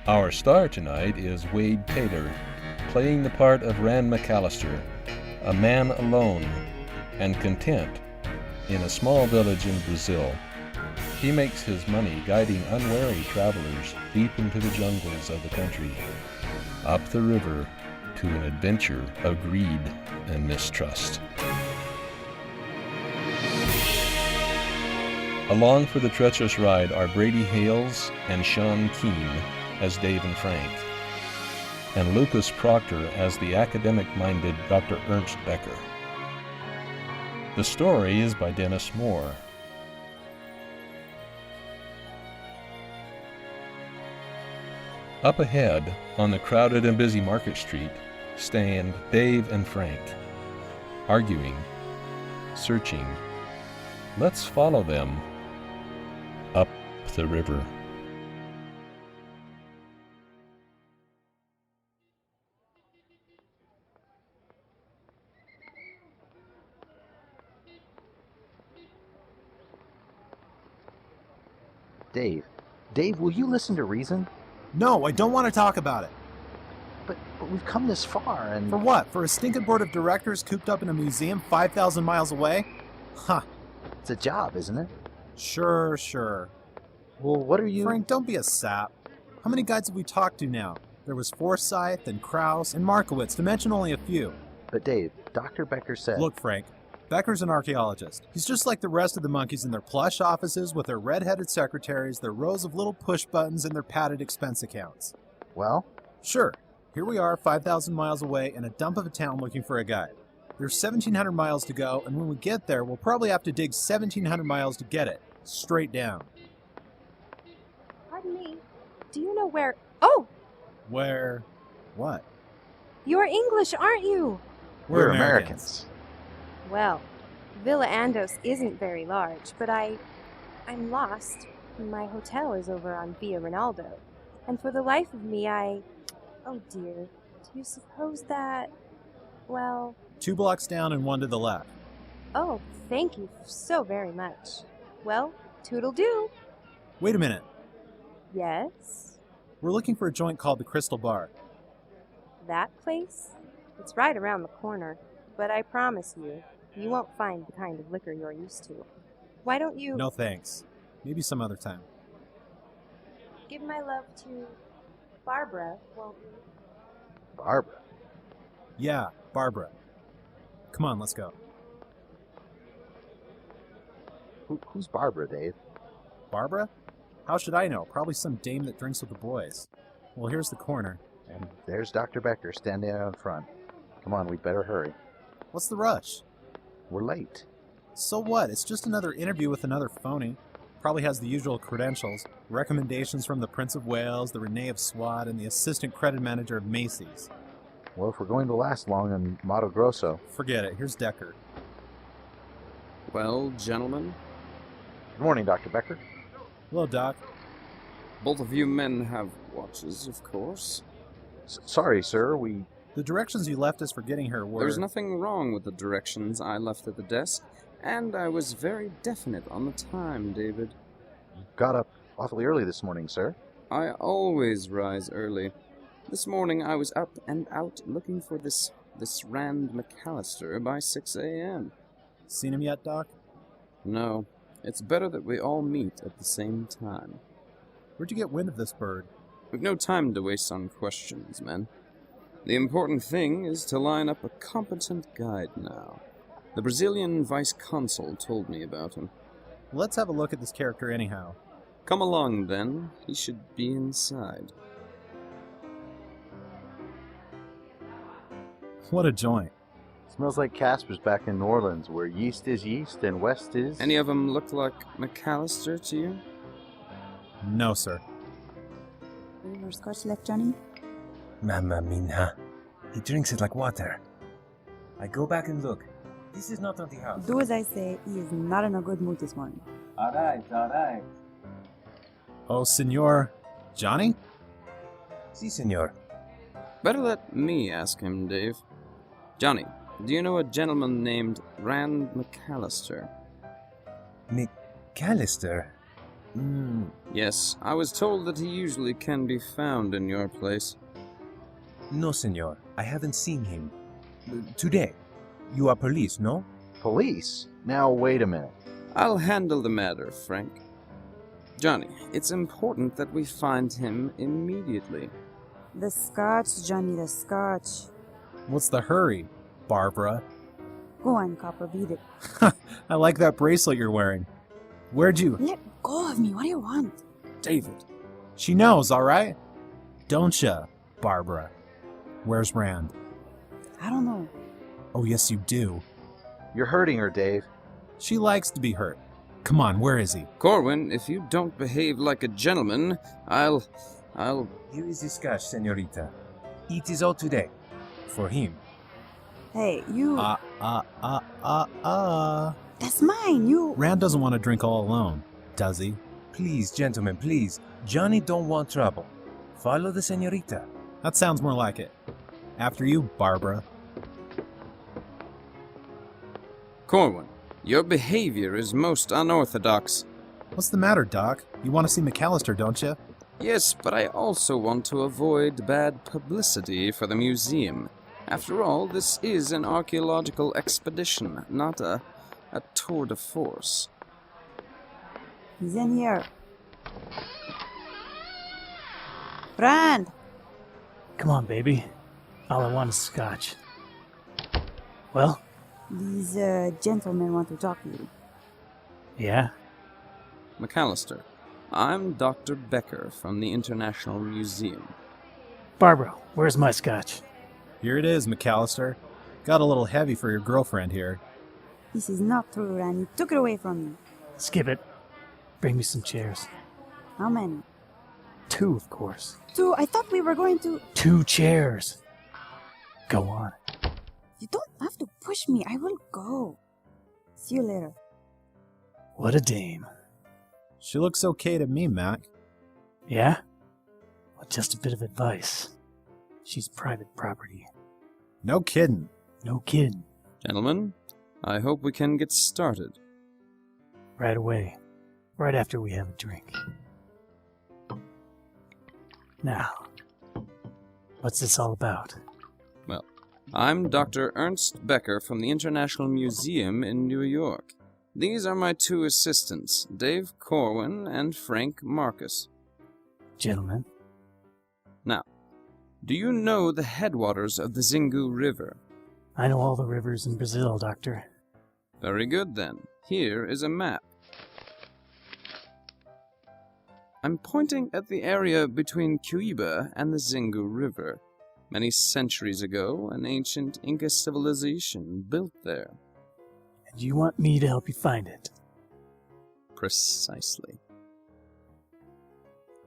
Our star tonight is Wade Taylor, playing the part of Rand McAllister, a man alone and content in a small village in Brazil. He makes his money guiding unwary travelers deep into the jungles of the country, up the river to an adventure of greed and mistrust. Along for the treacherous ride are Brady Hales and Sean Keane as Dave and Frank, and Lucas Proctor as the academic-minded Dr. Ernst Becker. The story is by Dennis Moore. Up ahead, on the crowded and busy Market Street, stand Dave and Frank, arguing, searching. Let's follow them up the river. Dave, will you listen to reason? No, I don't want to talk about it. But we've come this far, and... For what? For a stinking board of directors cooped up in a museum 5,000 miles away? Huh. It's a job, isn't it? Sure. Well, what are you... Frank, don't be a sap. How many guides have we talked to now? There was Forsyth and Krause and Markowitz, to mention only a few. But Dave, Dr. Becker said... Look, Frank, Becker's an archaeologist. He's just like the rest of the monkeys in their plush offices with their red-headed secretaries, their rows of little push buttons, and their padded expense accounts. Well? Sure. Here we are, 5,000 miles away in a dump of a town looking for a guide. There's 1,700 miles to go, and when we get there, we'll probably have to dig 1,700 miles to get it. Straight down. Pardon me. Do you know where... Oh! Where... what? You're English, aren't you? We're Americans. Well, Villa Andos isn't very large, but I'm lost. My hotel is over on Via Ronaldo. And for the life of me, oh dear. Do you suppose that... well... 2 blocks down and 1 to the left. Oh, thank you so very much. Well, toodle-doo. Wait a minute. Yes? We're looking for a joint called the Crystal Bar. That place? It's right around the corner. But I promise you, you won't find the kind of liquor you're used to. Why don't you... No thanks. Maybe some other time. Give my love to Barbara, won't you? Barbara? Yeah, Barbara. Come on, let's go. Who's Barbara, Dave? Barbara? How should I know? Probably some dame that drinks with the boys. Well, here's the corner. And there's Dr. Becker standing out in front. Come on, we'd better hurry. What's the rush? We're late. So what? It's just another interview with another phony. Probably has the usual credentials. Recommendations from the Prince of Wales, the Renee of SWAT, and the assistant credit manager of Macy's. Well, if we're going to last long in Mato Grosso... Forget it. Here's Decker. Well, gentlemen? Good morning, Dr. Becker. Hello, Doc. Both of you men have watches, of course. Sorry, sir, The directions you left us for getting her were... There's nothing wrong with the directions I left at the desk, and I was very definite on the time, David. You got up awfully early this morning, sir. I always rise early. This morning I was up and out looking for this Rand McAllister by 6 a.m. Seen him yet, Doc? No, it's better that we all meet at the same time. Where'd you get wind of this bird? We've no time to waste on questions, men. The important thing is to line up a competent guide now. The Brazilian vice-consul told me about him. Let's have a look at this character anyhow. Come along, then. He should be inside. What a joint. Smells like Casper's back in New Orleans, where yeast is yeast and west is... Any of them look like McAllister to you? No, sir. Any more scotch left, Johnny? Mamma mia. He drinks it like water. I go back and look. This is not on the house. Do as I say, he is not in a good mood this morning. All right. Oh, Senor... Johnny? Si, senor. Better let me ask him, Dave. Johnny, do you know a gentleman named Rand McAllister? McAllister? Yes, I was told that he usually can be found in your place. No, senor. I haven't seen him. Today. You are police, no? Police? Now, wait a minute. I'll handle the matter, Frank. Johnny, it's important that we find him immediately. The scotch, Johnny, the scotch. What's the hurry, Barbara? Go on, copper, beat it. I like that bracelet you're wearing. Where'd you... Let go of me. What do you want? David. She knows, all right? Don't ya, Barbara? Where's Rand? I don't know. Oh, yes, you do. You're hurting her, Dave. She likes to be hurt. Come on, where is he? Corwin, if you don't behave like a gentleman, I'll... Here is the scotch, senorita. It is all today. For him. Hey, you. That's mine. You. Rand doesn't want to drink all alone, does he? Please, gentlemen, please. Johnny don't want trouble. Follow the senorita. That sounds more like it. After you, Barbara. Corwin, your behavior is most unorthodox. What's the matter, Doc? You want to see McAllister, don't you? Yes, but I also want to avoid bad publicity for the museum. After all, this is an archaeological expedition, not a tour de force. He's in here. Rand! Come on, baby. All I want is scotch. Well? These gentlemen want to talk to you. Yeah? McAllister, I'm Dr. Becker from the International Museum. Barbara, where's my scotch? Here it is, McAllister. Got a little heavy for your girlfriend here. This is not true, Rand. You took it away from me. Skip it. Bring me some chairs. How many? 2, of course. 2? I thought we were going to... 2 chairs. Go on. You don't have to push me. I will go. See you later. What a dame. She looks okay to me, Mac. Yeah? Well, just a bit of advice. She's private property. No kidding. No kidding. Gentlemen, I hope we can get started. Right away. Right after we have a drink. Now, what's this all about? Well, I'm Dr. Ernst Becker from the International Museum in New York. These are my 2 assistants, Dave Corwin and Frank Marcus. Gentlemen. Now, do you know the headwaters of the Xingu River? I know all the rivers in Brazil, Doctor. Very good, then. Here is a map. I'm pointing at the area between Cuiba and the Xingu River. Many centuries ago, an ancient Inca civilization built there. And you want me to help you find it? Precisely.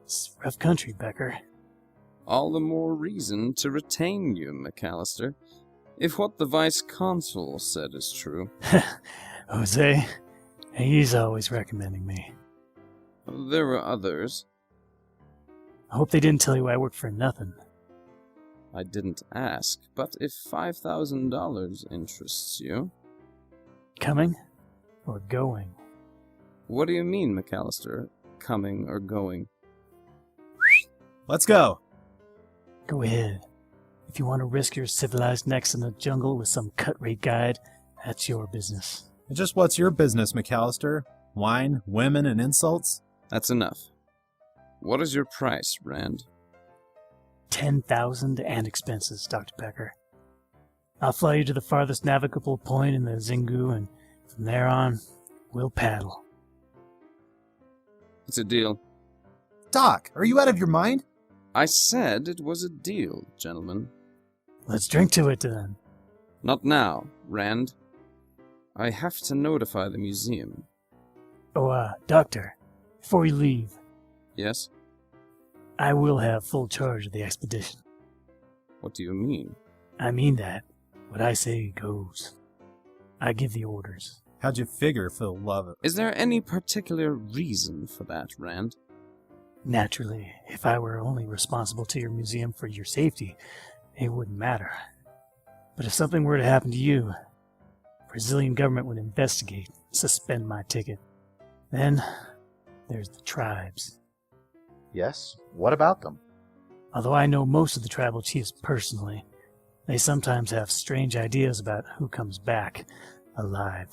It's rough country, Becker. All the more reason to retain you, McAllister, if what the vice-consul said is true. Jose, he's always recommending me. There were others. I hope they didn't tell you I work for nothing. I didn't ask, but if $5,000 interests you... Coming or going? What do you mean, McAllister? Coming or going? Let's go. Go ahead. If you want to risk your civilized necks in the jungle with some cut-rate guide, that's your business. And just what's your business, McAllister? Wine, women, and insults? That's enough. What is your price, Rand? 10,000 and expenses, Dr. Becker. I'll fly you to the farthest navigable point in the Xingu, and from there on, we'll paddle. It's a deal. Doc, are you out of your mind? I said it was a deal, gentlemen. Let's drink to it, then. Not now, Rand. I have to notify the museum. Oh, Doctor, before you leave, Yes? I will have full charge of the expedition. What do you mean? I mean that. What I say goes. I give the orders. How'd you figure Phil love it? Is there any particular reason for that, Rand? Naturally, if I were only responsible to your museum for your safety, it wouldn't matter. But if something were to happen to you, the Brazilian government would investigate, suspend my ticket. Then there's the tribes. Yes? What about them? Although I know most of the tribal chiefs personally, they sometimes have strange ideas about who comes back alive.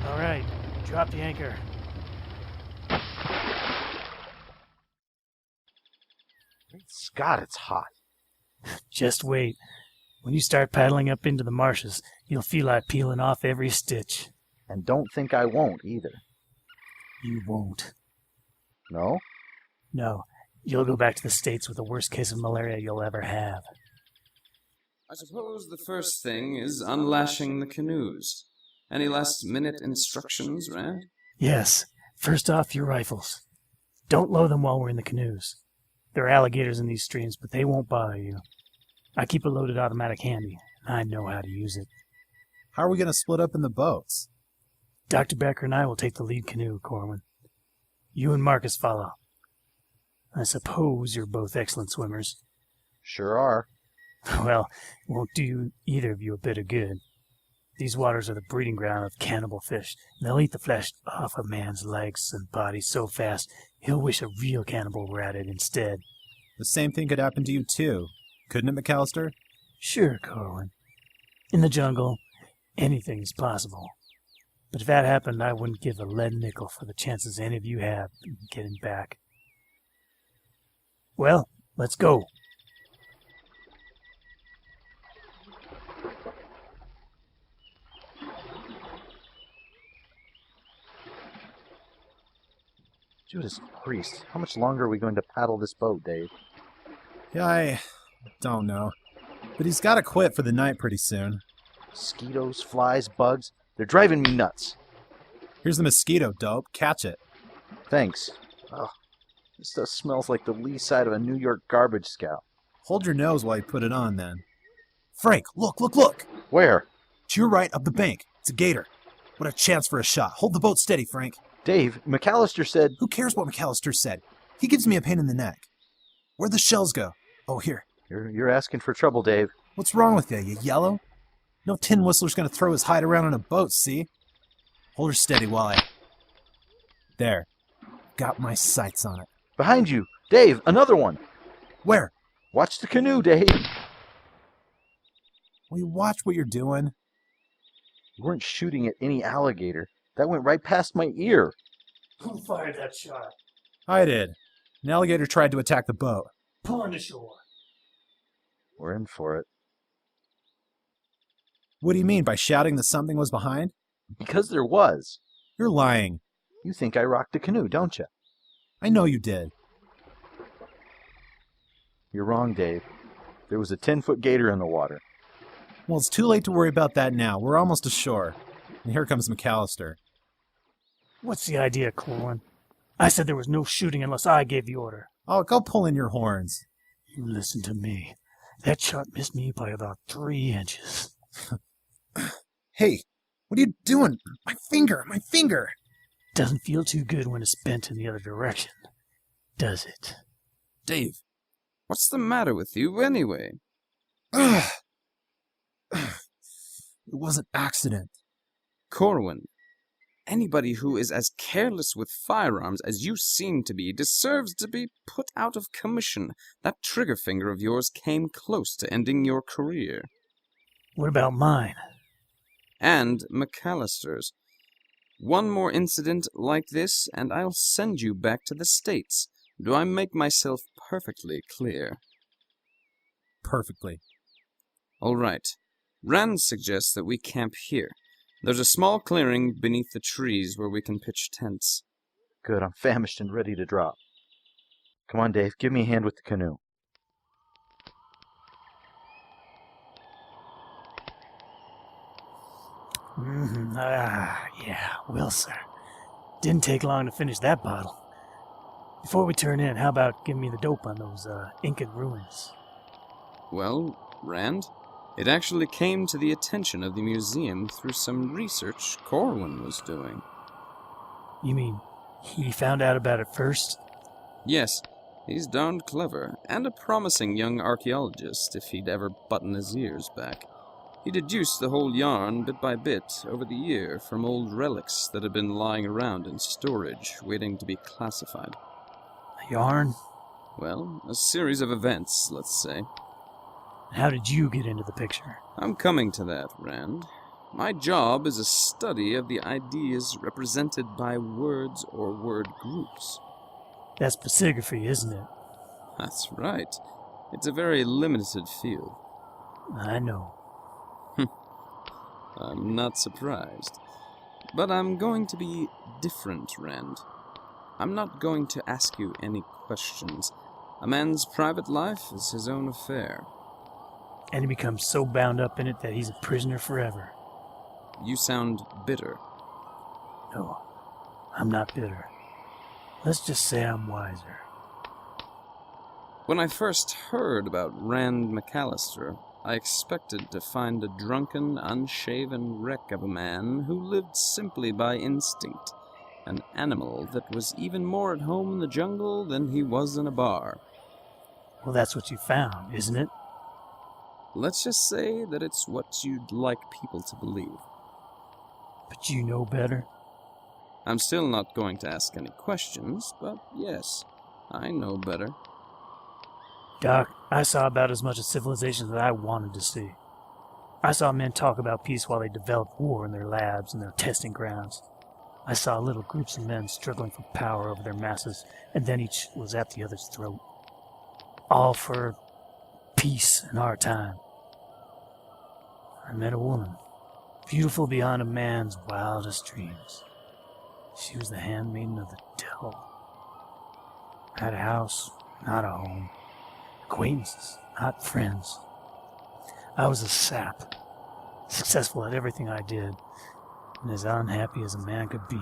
All right, drop the anchor. Great Scott, it's hot. Just wait. When you start paddling up into the marshes, you'll feel like peeling off every stitch. And don't think I won't either. You won't. No? No, you'll go back to the States with the worst case of malaria you'll ever have. I suppose the first thing is unlashing the canoes. Any last-minute instructions, Rand? Yes. First off, your rifles. Don't load them while we're in the canoes. There are alligators in these streams, but they won't bother you. I keep a loaded automatic handy. I know how to use it. How are we going to split up in the boats? Dr. Becker and I will take the lead canoe, Corwin. You and Marcus follow. I suppose you're both excellent swimmers. Sure are. Well, it won't do either of you a bit of good. These waters are the breeding ground of cannibal fish, and they'll eat the flesh off a man's legs and body so fast he'll wish a real cannibal were at it instead. The same thing could happen to you, too. Couldn't it, McAllister? Sure, Corwin. In the jungle, anything is possible. But if that happened, I wouldn't give a lead nickel for the chances any of you have in getting back. Well, let's go. Judas Priest, how much longer are we going to paddle this boat, Dave? Yeah, I don't know. But he's got to quit for the night pretty soon. Mosquitoes, flies, bugs, they're driving me nuts. Here's the mosquito, dope. Catch it. Thanks. Ugh, this stuff smells like the lee side of a New York garbage scow. Hold your nose while you put it on, then. Frank, look, look, look! Where? To your right, up the bank. It's a gator. What a chance for a shot. Hold the boat steady, Frank. Dave, McAllister said... Who cares what McAllister said? He gives me a pain in the neck. Where'd the shells go? Oh, here. You're asking for trouble, Dave. What's wrong with you? You yellow? No tin whistler's gonna throw his hide around on a boat, see? Hold her steady while I... There. Got my sights on it. Behind you! Dave, another one! Where? Watch the canoe, Dave! Will you watch what you're doing? You weren't shooting at any alligator. That went right past my ear. Who fired that shot? I did. An alligator tried to attack the boat. Pull on to shore. We're in for it. What do you mean by shouting that something was behind? Because there was. You're lying. You think I rocked the canoe, don't you? I know you did. You're wrong, Dave. There was a 10-foot gator in the water. Well, it's too late to worry about that now. We're almost ashore. And here comes McAllister. What's the idea, Corwin? I said there was no shooting unless I gave the order. Oh, go pull in your horns. You listen to me. That shot missed me by about 3 inches. Hey, what are you doing? My finger! My finger! Doesn't feel too good when it's bent in the other direction, does it? Dave. What's the matter with you, anyway? It was an accident. Corwin, anybody who is as careless with firearms as you seem to be deserves to be put out of commission. That trigger finger of yours came close to ending your career. What about mine? And McAllister's. One more incident like this, and I'll send you back to the States. Do I make myself perfectly clear? Perfectly. All right. Rand suggests that we camp here. There's a small clearing beneath the trees where we can pitch tents. Good, I'm famished and ready to drop. Come on, Dave, give me a hand with the canoe. Yeah, well, sir. Didn't take long to finish that bottle. Before we turn in, how about giving me the dope on those Incan ruins? Well, Rand, it actually came to the attention of the museum through some research Corwin was doing. You mean he found out about it first? Yes, He's darned clever, and a promising young archaeologist if he'd ever button his ears back. He deduced the whole yarn bit by bit over the year from old relics that had been lying around in storage, waiting to be classified. A yarn? Well, a series of events, let's say. How did you get into the picture? I'm coming to that, Rand. My job is a study of the ideas represented by words or word groups. That's pacigraphy, isn't it? That's right. It's a very limited field. I know. I'm not surprised. But I'm going to be different, Rand. I'm not going to ask you any questions. A man's private life is his own affair. And he becomes so bound up in it that he's a prisoner forever. You sound bitter. No, I'm not bitter. Let's just say I'm wiser. When I first heard about Rand McAllister, I expected to find a drunken, unshaven wreck of a man who lived simply by instinct, an animal that was even more at home in the jungle than he was in a bar. Well, that's what you found, isn't it? Let's just say that it's what you'd like people to believe. But you know better. I'm still not going to ask any questions, but yes, I know better. Doc, I saw about as much of civilization that I wanted to see. I saw men talk about peace while they developed war in their labs and their testing grounds. I saw little groups of men struggling for power over their masses, and then each was at the other's throat. All for peace in our time. I met a woman, beautiful beyond a man's wildest dreams. She was the handmaiden of the devil. I had a house, not a home. Acquaintances, not friends. I was a sap, successful at everything I did, and as unhappy as a man could be.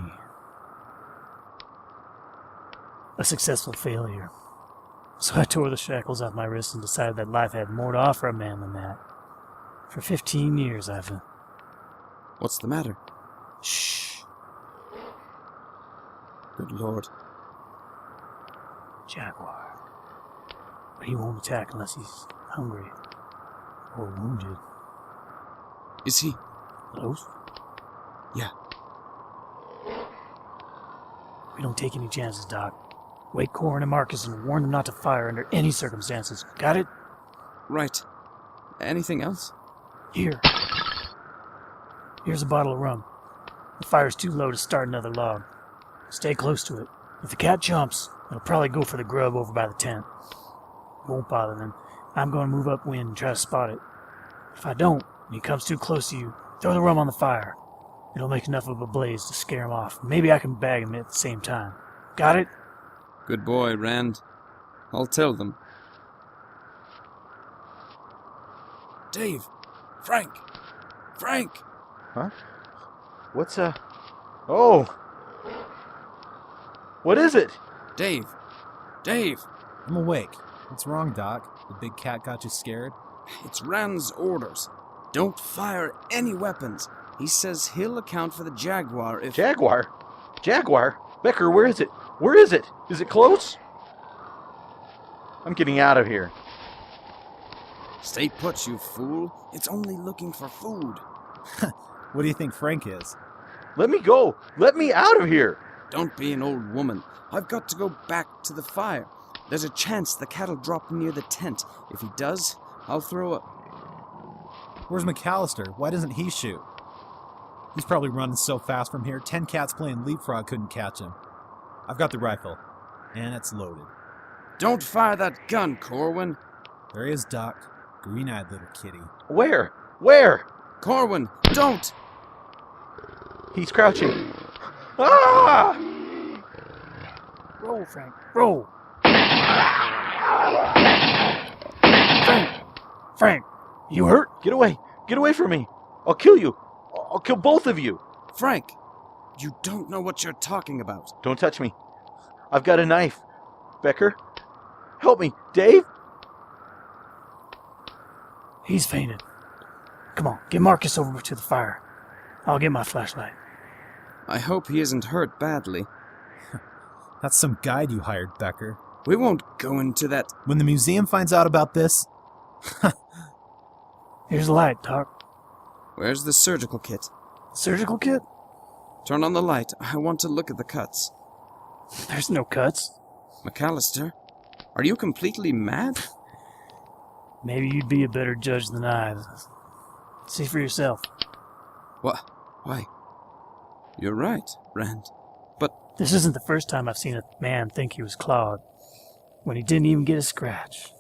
A successful failure. So I tore the shackles off my wrists and decided that life had more to offer a man than that. For 15 years I've... What's the matter? Shh. Good Lord. Jaguar. But he won't attack unless he's hungry or wounded. Is he? Close? Yeah. We don't take any chances, Doc. Wake Corin and Marcus and warn them not to fire under any circumstances. Got it? Right. Anything else? Here. Here's a bottle of rum. The fire's too low to start another log. Stay close to it. If the cat jumps, it'll probably go for the grub over by the tent. It won't bother them. I'm going to move upwind and try to spot it. If I don't, and he comes too close to you, throw the rum on the fire. It'll make enough of a blaze to scare him off. Maybe I can bag him at the same time. Got it? Good boy, Rand. I'll tell them. Dave! Frank! Frank! Huh? What's Oh! What is it? Dave! Dave! I'm awake. What's wrong, Doc? The big cat got you scared? It's Rand's orders. Don't fire any weapons. He says he'll account for the Jaguar if... Jaguar? Jaguar? Becker, where is it? Where is it? Is it close? I'm getting out of here. Stay put, you fool. It's only looking for food. What do you think Frank is? Let me go! Let me out of here! Don't be an old woman. I've got to go back to the fire. There's a chance the cat'll drop near the tent. If he does, I'll throw a... Where's McAllister? Why doesn't he shoot? He's probably running so fast from here, 10 cats playing leapfrog couldn't catch him. I've got the rifle, and it's loaded. Don't fire that gun, Corwin. There he is, Doc. Green-eyed little kitty. Where? Where? Corwin, don't! He's crouching. Ah! Roll, Frank. Roll! Frank! You hurt? Get away! Get away from me! I'll kill you! I'll kill both of you! Frank, you don't know what you're talking about. Don't touch me. I've got a knife. Becker, help me. Dave? He's fainted. Come on, get Marcus over to the fire. I'll get my flashlight. I hope he isn't hurt badly. That's some guide you hired, Becker. We won't go into that. When the museum finds out about this... Here's the light, Doc. Where's the surgical kit? Surgical kit? Turn on the light. I want to look at the cuts. There's no cuts. McAllister, are you completely mad? Maybe you'd be a better judge than I. See for yourself. What? Why? You're right, Rand. But This isn't the first time I've seen a man think he was clawed, when he didn't even get a scratch.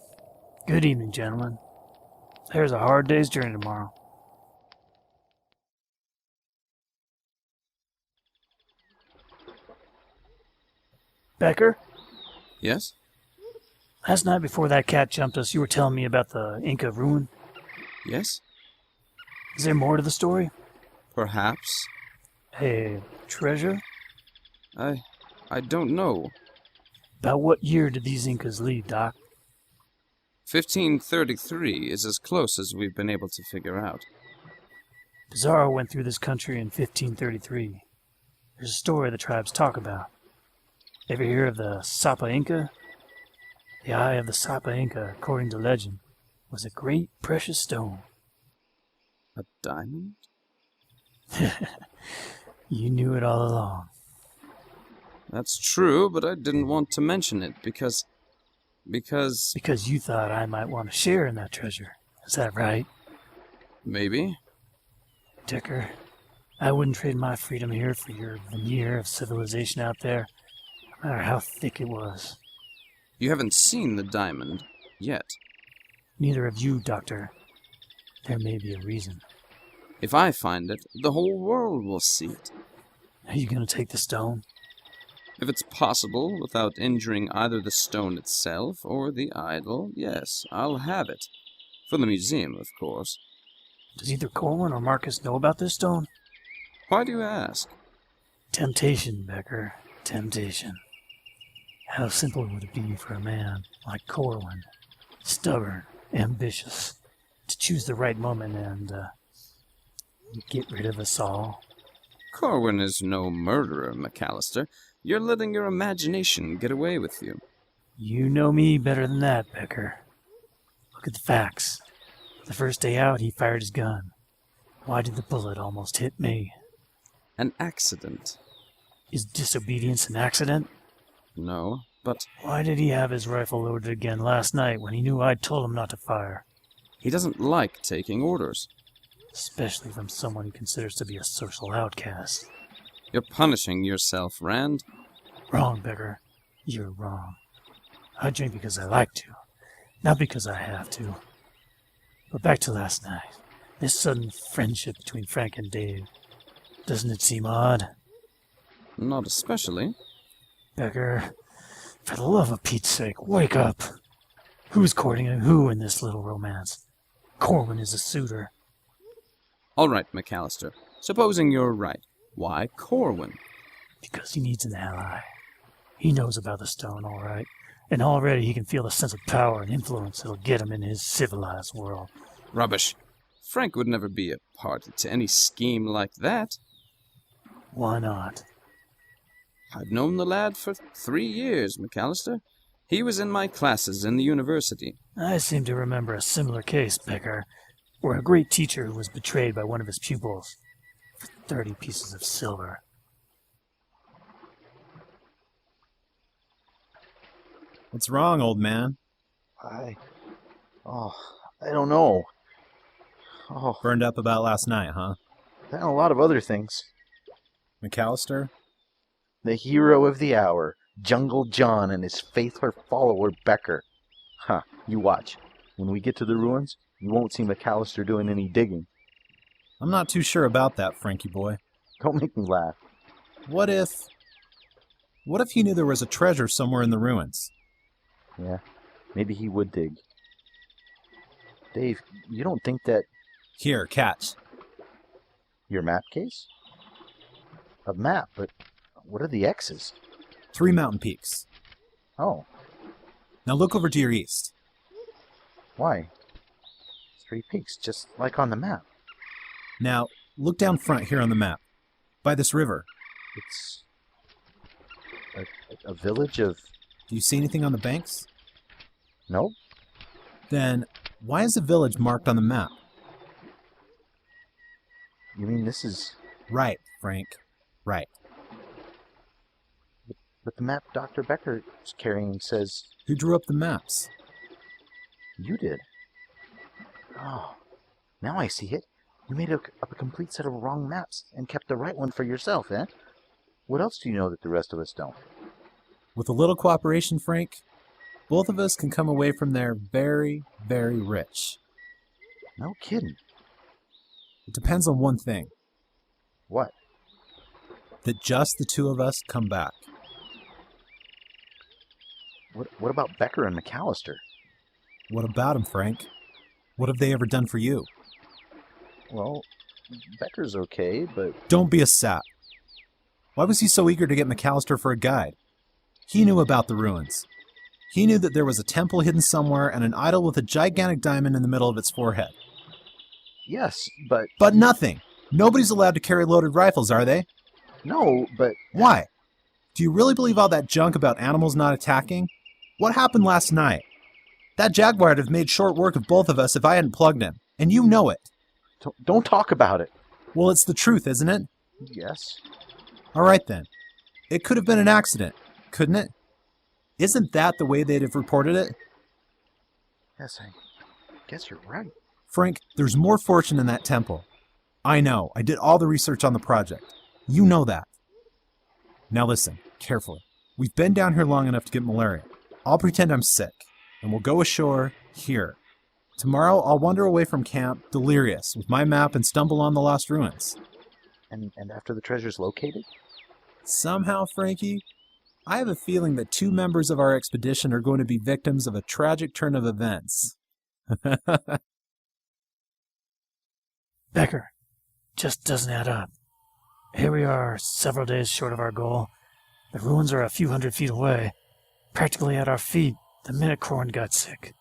Good evening, gentlemen. There's a hard day's journey tomorrow. Becker, yes? last night before that cat jumped us, you were telling me about the Inca ruin. Yes? Is there more to the story? Perhaps. A treasure? I don't know. About what year did these Incas leave, Doc? 1533 is as close as we've been able to figure out. Pizarro went through this country in 1533. There's a story the tribes talk about. Ever hear of the Sapa Inca? The eye of the Sapa Inca, according to legend, was a great precious stone. A diamond? You knew it all along. That's true, but I didn't want to mention it because... Because you thought I might want to share in that treasure. Is that right? Maybe. Dicker, I wouldn't trade my freedom here for your veneer of civilization out there, no matter how thick it was. You haven't seen the diamond yet. Neither have you, Doctor. There may be a reason. If I find it, the whole world will see it. Are you going to take the stone? If it's possible, without injuring either the stone itself or the idol, yes, I'll have it. For the museum, of course. Does either Corwin or Marcus know about this stone? Why do you ask? Temptation, Becker. Temptation. How simple would it be for a man like Corwin, stubborn, ambitious, to choose the right moment and get rid of us all? Corwin is no murderer, McAllister. You're letting your imagination get away with you. You know me better than that, Becker. Look at the facts. The first day out, he fired his gun. Why did the bullet almost hit me? An accident. Is disobedience an accident? No, but Why did he have his rifle loaded again last night when he knew I'd told him not to fire? he doesn't like taking orders. Especially from someone he considers to be a social outcast. You're punishing yourself, Rand. Wrong, Becker. You're wrong. I drink because I like to, not because I have to. But back to last night. This sudden friendship between Frank and Dave. Doesn't it seem odd? Not especially. Becker, for the love of Pete's sake, wake up. Who's courting who in this little romance? Corwin is a suitor. All right, McAllister. Supposing you're right. Why Corwin? Because he needs an ally. He knows about the stone, all right. And already he can feel the sense of power and influence that'll get him in his civilized world. Rubbish. Frank would never be a party to any scheme like that. Why not? I've known the lad for 3 years, McAllister. He was in my classes in the university. I seem to remember a similar case, Becker, where a great teacher who was betrayed by one of his pupils for 30 pieces of silver. What's wrong, old man? I don't know. Burned up about last night, huh? And a lot of other things. McAllister? The hero of the hour, Jungle John and his faithful follower Becker. Huh, you watch. When we get to the ruins, you won't see McAllister doing any digging. I'm not too sure about that, Frankie boy. Don't make me laugh. What if you knew there was a treasure somewhere in the ruins? Yeah, maybe he would dig. Dave, you don't think that... Here, catch. Your map case? A map, but what are the X's? 3 mountain peaks. Oh, Now look over to your east. why? 3 peaks, just like on the map. Now, look down front here on the map. By this river. It's a village of Do you see anything on the banks? Nope. Then, why is the village marked on the map? You mean this is... Right, Frank. Right. But the map Dr. Becker is carrying says... Who drew up the maps? You did. Oh, now I see it. You made up a complete set of wrong maps and kept the right one for yourself, eh? What else do you know that the rest of us don't? With a little cooperation, Frank, both of us can come away from there very, very rich. No kidding. It depends on one thing. What? That just the two of us come back. What about Becker and McAllister? What about him, Frank? What have they ever done for you? Well, Becker's okay, but... Don't be a sap. Why was he so eager to get McAllister for a guide? He knew about the ruins. He knew that there was a temple hidden somewhere and an idol with a gigantic diamond in the middle of its forehead. Yes, but... But nothing! Nobody's allowed to carry loaded rifles, are they? No, but... Why? Do you really believe all that junk about animals not attacking? What happened last night? That jaguar would have made short work of both of us if I hadn't plugged him, and you know it. Don't talk about it. Well, it's the truth, isn't it? Yes. All right, then. It could have been an accident, couldn't it? Isn't that the way they'd have reported it? Yes, I guess you're right. Frank, there's more fortune in that temple. I know. I did all the research on the project. You know that. Now listen, carefully. We've been down here long enough to get malaria. I'll pretend I'm sick, and we'll go ashore here. Tomorrow I'll wander away from camp, delirious, with my map and stumble on the lost ruins. And after the treasure's located? Somehow, Frankie, I have a feeling that 2 members of our expedition are going to be victims of a tragic turn of events. Becker, just doesn't add up. Here we are, several days short of our goal. The ruins are a few hundred feet away, practically at our feet the minute Corwin got sick.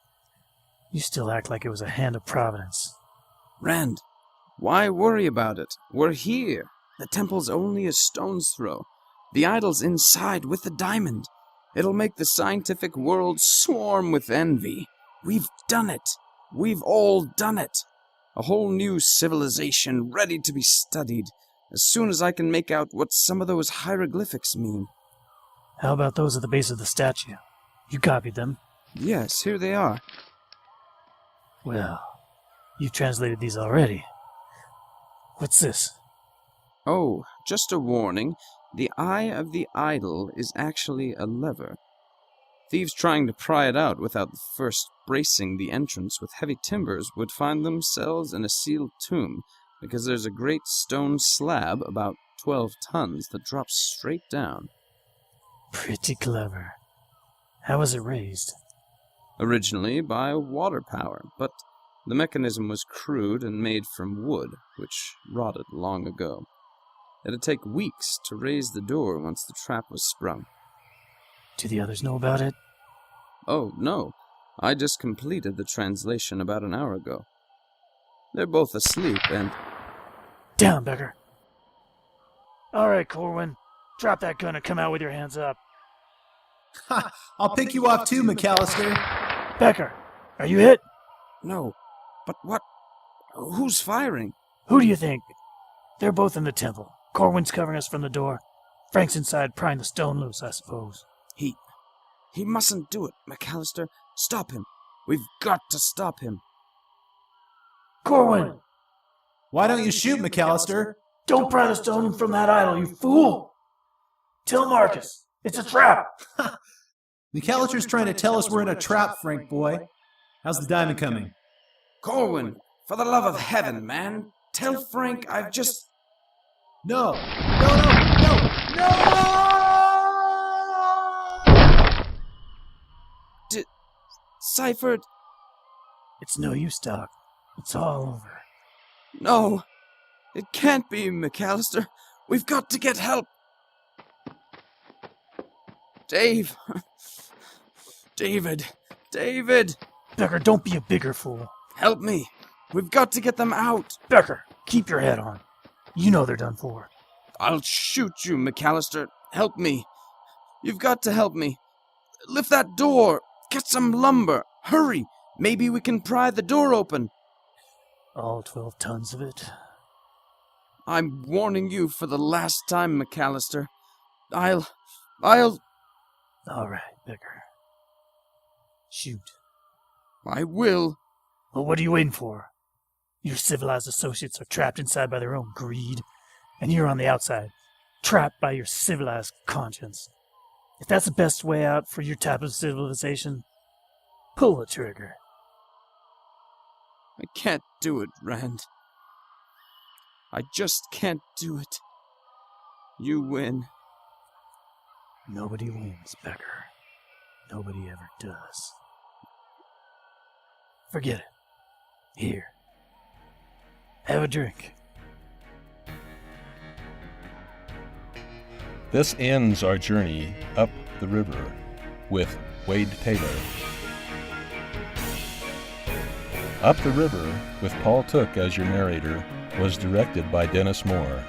You still act like it was a hand of Providence. Rand, why worry about it? We're here. The temple's only a stone's throw. The idol's inside with the diamond. It'll make the scientific world swarm with envy. We've done it. We've all done it. A whole new civilization ready to be studied, as soon as I can make out what some of those hieroglyphics mean. How about those at the base of the statue? You copied them? Yes, here they are. Well, you've translated these already. What's this? Oh, just a warning. The eye of the idol is actually a lever. Thieves trying to pry it out without first bracing the entrance with heavy timbers would find themselves in a sealed tomb, because there's a great stone slab about 12 tons that drops straight down. Pretty clever. How was it raised? Originally by water power, but the mechanism was crude and made from wood, which rotted long ago. It'd take weeks to raise the door once the trap was sprung. Do the others know about it? Oh, no. I just completed the translation about an hour ago. They're both asleep and... Down, Becker. All right, Corwin. Drop that gun and come out with your hands up. Ha! I'll pick you off too, McAllister. Becker, are you hit? No. But what? Who's firing? Who do you think? They're both in the temple. Corwin's covering us from the door. Frank's inside prying the stone loose, I suppose. He mustn't do it, McAllister. Stop him. We've got to stop him. Corwin! Why don't you shoot, McAllister? Don't pry the stone from that idol, you fool! Tell Marcus, it's a trap! McAllister's trying to tell us we're in a trap, Frank boy. How's the diamond coming? Corwin, for the love of heaven, man, tell Frank I've just... No! No! Cyphered... It's no use, Doc. It's all over. No! It can't be, McAllister. We've got to get help. Dave! David! Becker, don't be a bigger fool. Help me! We've got to get them out! Becker, keep your head on. You know they're done for. I'll shoot you, McAllister. Help me. You've got to help me. Lift that door! Get some lumber! Hurry! Maybe we can pry the door open! All 12 tons of it? I'm warning you for the last time, McAllister. I'll... All right, Becker. Shoot. I will. Well, what are you waiting for? Your civilized associates are trapped inside by their own greed, and you're on the outside, trapped by your civilized conscience. If that's the best way out for your type of civilization, pull the trigger. I can't do it, Rand. I just can't do it. You win. Nobody wins, Becker. Nobody ever does. Forget it. Here. Have a drink. This ends our journey up the river with Wade Taylor. Up the River, with Paul Took as your narrator, was directed by Dennis Moore.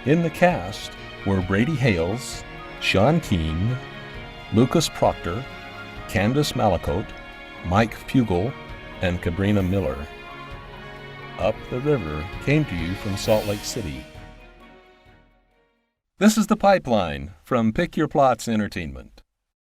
In the cast were Brady Hales, Sean Keane, Lucas Proctor, Candace Malacote, Mike Fugel, and Cabrina Miller. Up the River came to you from Salt Lake City. This is The Pipeline from Pick Your Plots Entertainment.